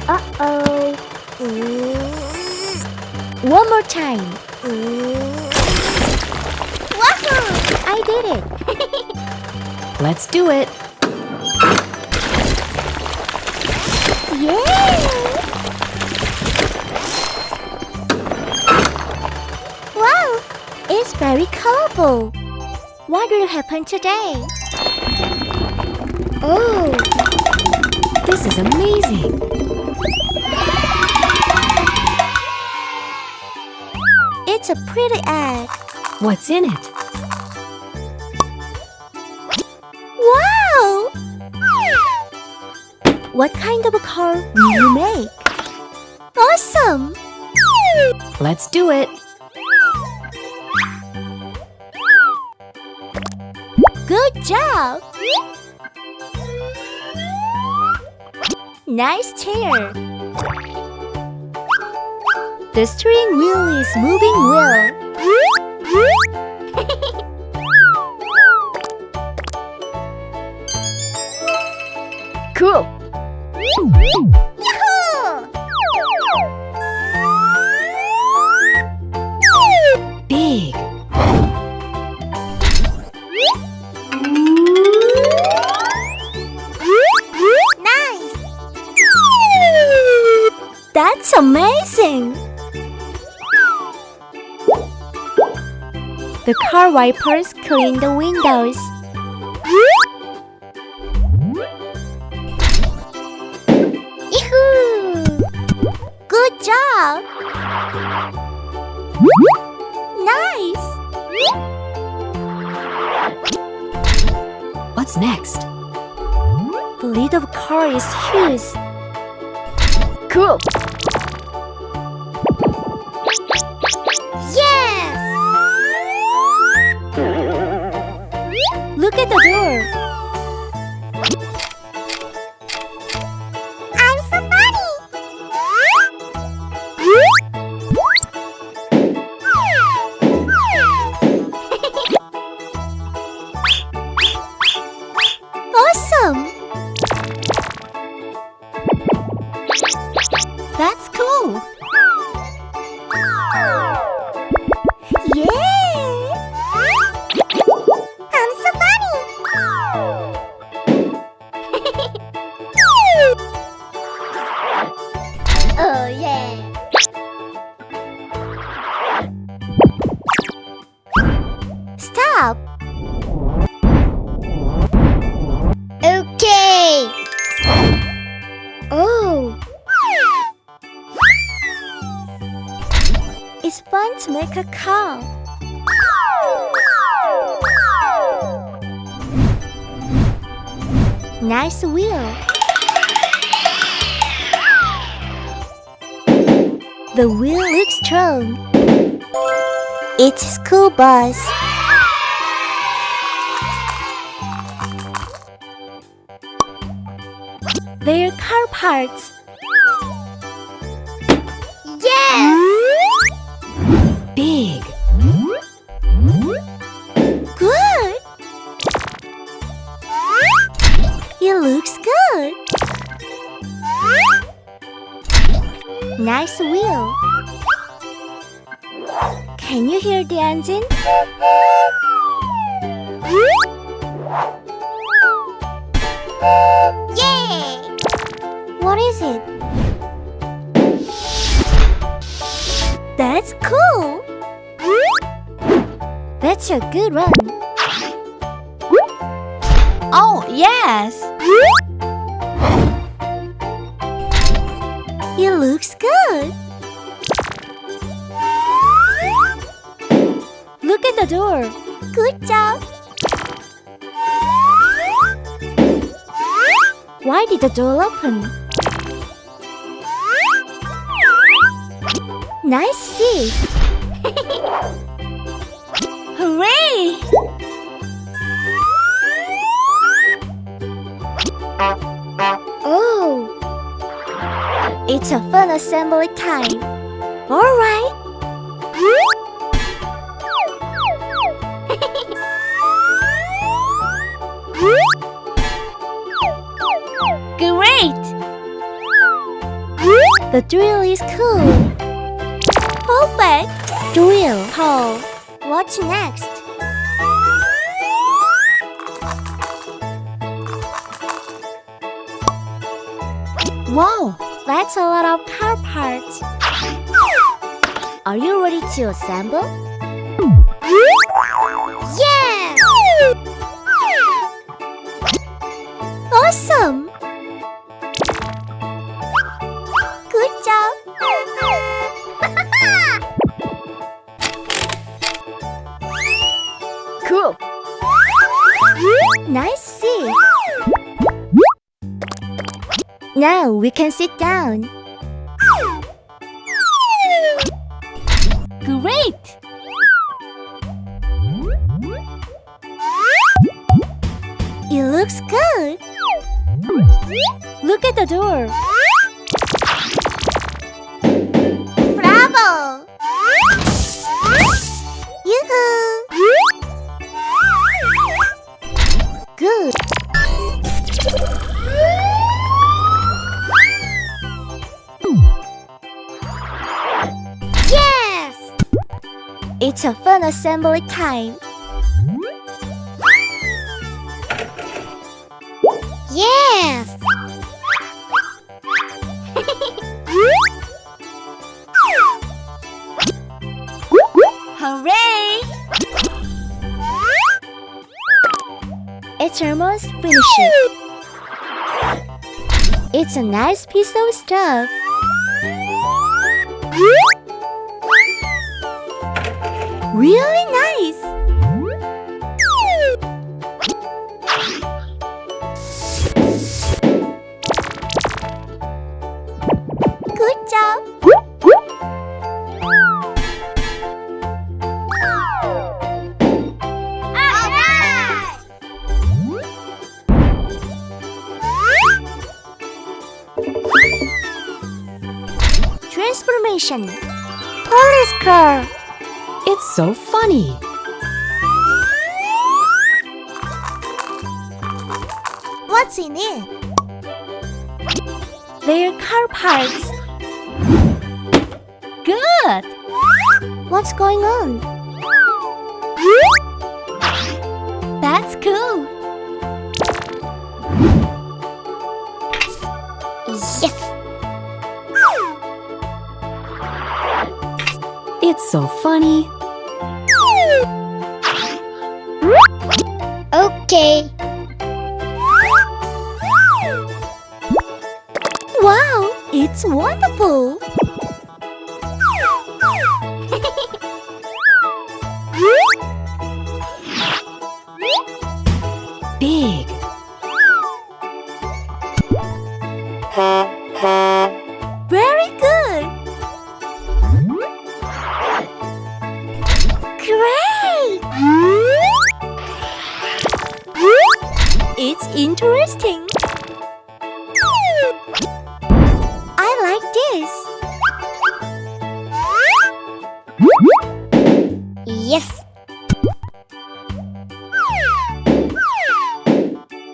Uh-oh. One more time. Wahoo! I did it. Let's do it. Yeah! Wow! It's very colorful. What will happen today? Oh! This is amazing. It's a pretty egg. What's in it? Wow! What kind of a car will you make? Awesome! Let's do it. Good job! Nice chair. The steering wheel is moving well. Cool. Big. Nice! That's amazing! The car wipers clean the windows. Yahoo! Good job! Nice! What's next? The lid of car is huge. Cool. Yes! Look at the door. I'm so funny! Awesome! That's cool! Yeah! I'm so funny! Oh yeah! Stop! Okay! Oh! It's fun to make a car. Nice wheel. The wheel looks strong. It's a school bus. They're car parts. Yes! Big. Good! It looks good. Nice wheel. Can you hear the engine? Yeah! What is it? That's cool! That's a good run. Oh, yes. It looks good. Look at the door. Good job. Why did the door open? Nice seat. Hooray! Oh! It's a fun assembly time. Alright. Great! The drill is cool. Perfect. Drill. Hole. What's next? Wow, that's a lot of car parts. Are you ready to assemble? Yeah! Awesome! Good job! Cool. Nice seat. Now we can sit down. Great! It looks good. Look at the door. Bravo! Yoo-hoo! Good. Yes! It's a fun assembly time. Yes! Hooray! It's almost finished. It's a nice piece of stuff. Really nice. Good job. Transformation. Police car. It's so funny. What's in it? They're car parts. Good. What's going on? That's cool. Yes! It's so funny. Okay. Wow, it's wonderful. Big. Very good. Great. It's interesting. I like this. Yes.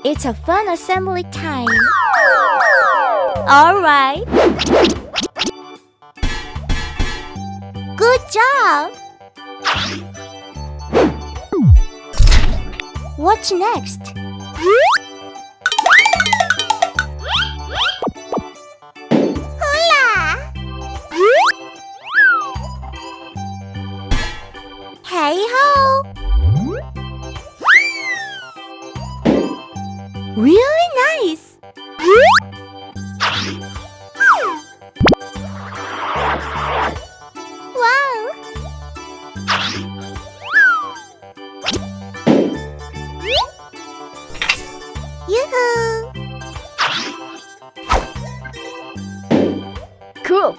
It's a fun assembly time. All right. Good job. What's next? Hola! Hey ho! Really nice! Wow! Yoo-hoo! Cool.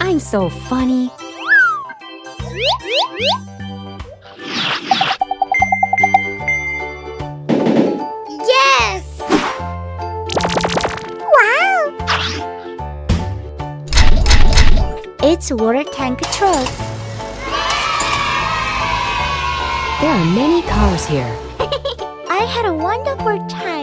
I'm so funny. Yes! Wow! It's a water tank truck. There are many cars here. I had a wonderful time.